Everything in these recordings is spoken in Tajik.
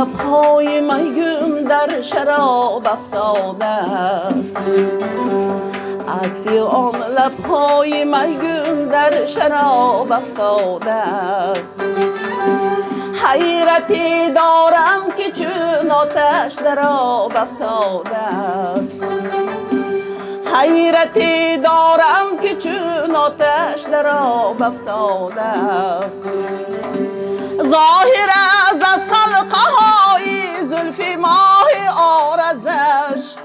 لبهای میگون در شراب افتاده است عکس آن لبهای میگون در شراب افتاده است حیرتی دارم که چون آتش در آب افتاده است حیرتی دارم که چون آتش در آب افتاده است ظاهر از دست حلقه های زلف ماه آرزش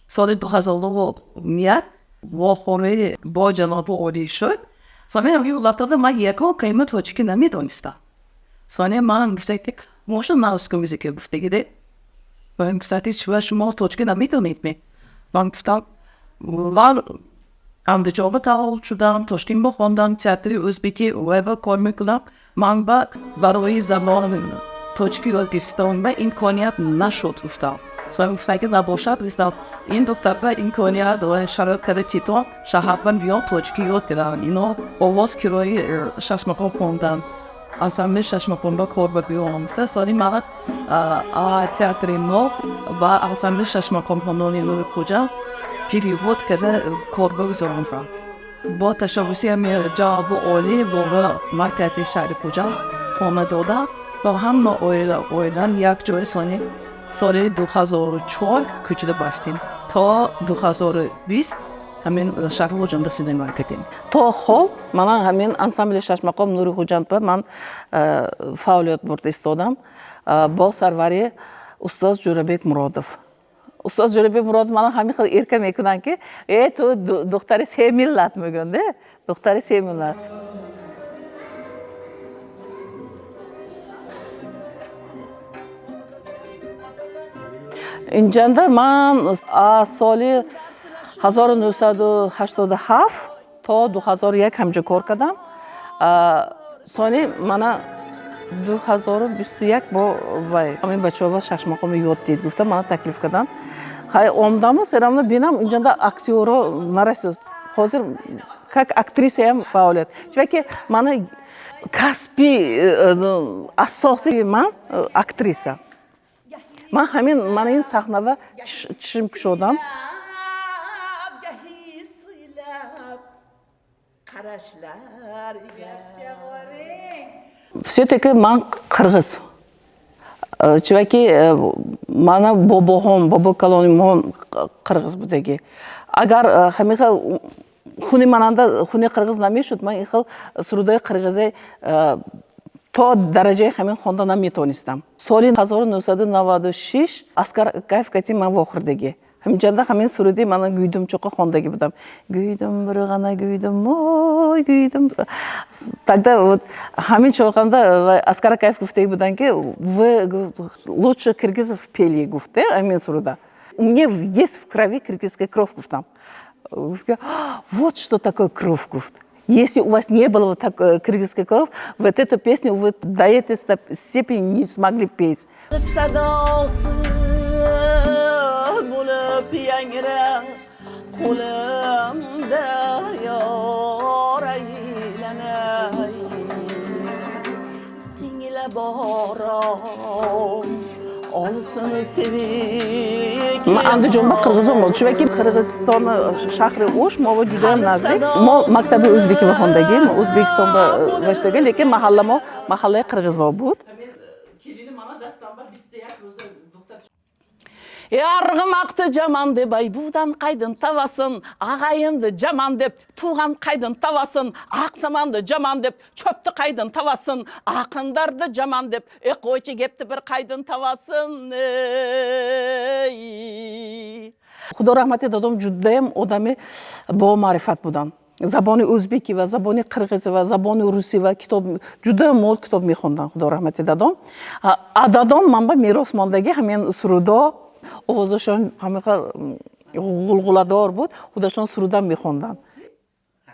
سال 2001 واخوره با جناب عالی شد سال همین افتاده من یکا قیمت هاچی که نمیدونستم سال من گفته که ماشون موسیقی موزیک گفته گیده من گفته شما هاچی که نمیدونید می من گفتم من اندیجابه تحول شدم تاشکین بخواندم تئاتر ازبکی و کار میکنم من برای زبان تاجیکی یاد گرفتم و امکانیت نشد گفتم سوال گفتم که نباشد گفتم این دختر به امکانیت و شرایط کرده چیتون شهربن بیان تاجیکی یاد گرفتن اینا آواز کرای شش مقام خوندن اصلا شش مقام با کار بیان گفته سالی من تئاتر نو و اصلا شش مقام خوندن نو کجا پیریود کرده کار بگذارم را با تشابهی هم جواب عالی با مرکزی شهر کجا خانه دادم و هم اویلان یک جای سال 2004 کچیده بافتیم تا 2020 همین شهر خوجند سینما کردیم تا خب من همین انسامبل شش مقام نوری خوجند پر من فعالیت برد استادم با سروری استاد جوربک مرادов استاد جوربک مرادов من همین خیلی ارکه میکنن که تو دختر سه ملت میگن ده دختر سه ملت اینجا من از سال 1987 تا 2001 همجا کار کردم سال من 2021 با وای همین بچه‌ها شش مقام یاد دید گفتم من تکلیف کردم های اومدم و سرامو بینم اینجا اکتورا نرسید حاضر как актриса هم فعالیت چون که من کسبی اساسی من اکتریسا من این صحنه و چشم شدم все-таки من قرغز چون که من بابا کلونیم قرغز بودگی اگر همیشه خونی مننده خونی قرغز نمیشد من این خیلی سرودای قرغزی تا درجه همین خونده نمیتونستم سال 1996 اسکر کیف کتی من واخوردگی همینجا همین سرودی من گویدم چوقا خوندگی بودم گویدم برغنا گویدم وای گویدم тогда همین چوقанда اسکر کیف گفته بودن که вы лучше киргизов пели گفته همین سرودا у меня есть в крови киргизская кровь گفتم вот что такое кровь گفت Если у вас не было вот такой кыргызской кровь, вот эту песню вы до этой степени не смогли петь. من اندیجان‌دا قرغزم بود چون که قرغزستان شهر اوش ما و جدا نزدیک ما مکتب ازبکی خوندگی ما ازبکستان رشتگی لیکن محله قرغزا بود Yargımaktı caman de baybudan kaydın tavasın, ağayındı caman dep, tuğan kaydın tavasın, aksamandı caman dep, çöptü kaydın tavasın, akındardı caman dep, koyçu gepti bir kaydın tavasın. Xudo rahmat etadom judayam odami bo ma'rifat budan. Zaboni o'zbeki va zaboni qirg'izi va zaboni rusiy va kitob juda mo'l kitob mexondan Xudo rahmat etadom. Adadom manba merosmondagi hamon surudo ovozashon hamiqa g'ulg'ulador بود خودشون سرودن میخوندن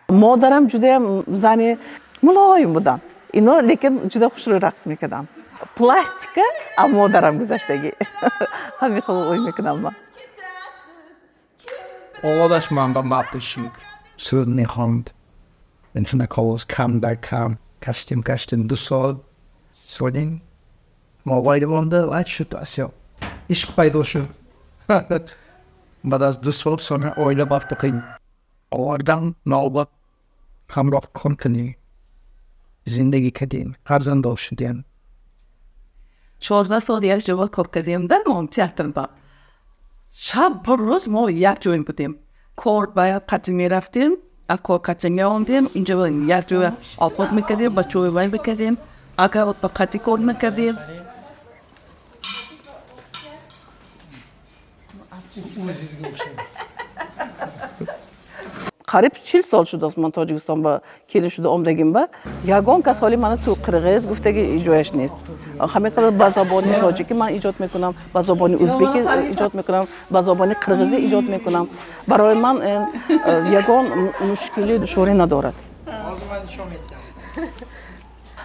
مادرم جودم زنی ملایم بودن اینا لیکن جدا خوش رو رقص میکردم پلاستیکه اما مادرم گذشتگی همین خود اوی میکنم من Ağadaş manda maptışım sürni hand. Den såna kaos kam där kam kastim du sol So'ng mobilimda va situatsiya ish paydoshi. Biraz da sonra öyle baktık. Oradan navbat hamroh kontini. Zindagi kadin. Farzand olsun diyen. 14 soat یک جواب کار کردیم در ما تئاتر با شب پر روز ما یک جای بودیم کار باید قطعی می رفتیم کار قطعی می آمدیم اینجا یک جای آفاد میکردیم با چوی وای بکردیم اگر با قطعی کار میکردیم قریب 40 سال شده است من تاجیکستان با کلی شده آمدگیم با یگان کس حالی من تو قرقیز گفته که ایجایش نیست همه قدر با زبان تاجیکی من ایجاد میکنم با زبان ازبکی ایجاد میکنم با زبان قرقیزی ایجاد میکنم برای من یگان مشکلی دشواری ندارد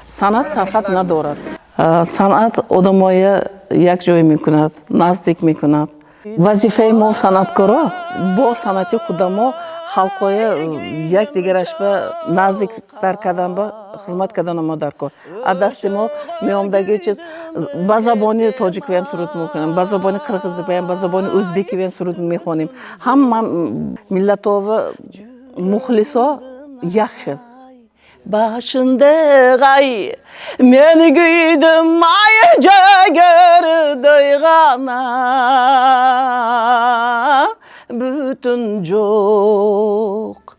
صنعت سرخط ندارد صنعت آدمای یک جای میکند نزدیک میکند وظیفه ما صنعتکارا با صنعتی خود ما خلقای یک دیگرش به نزدیک تر کردن به خدمت کردن ما در کار از دست ما میامدگی چیز با زبان تاجیک ویم سرود میکنیم با زبان قرقیزی ویم با زبان ازبکی ویم سرود میخوانیم هم ملت و مخلصا یک خیل başında gay men güydüm ayaca gördüğana bütün çok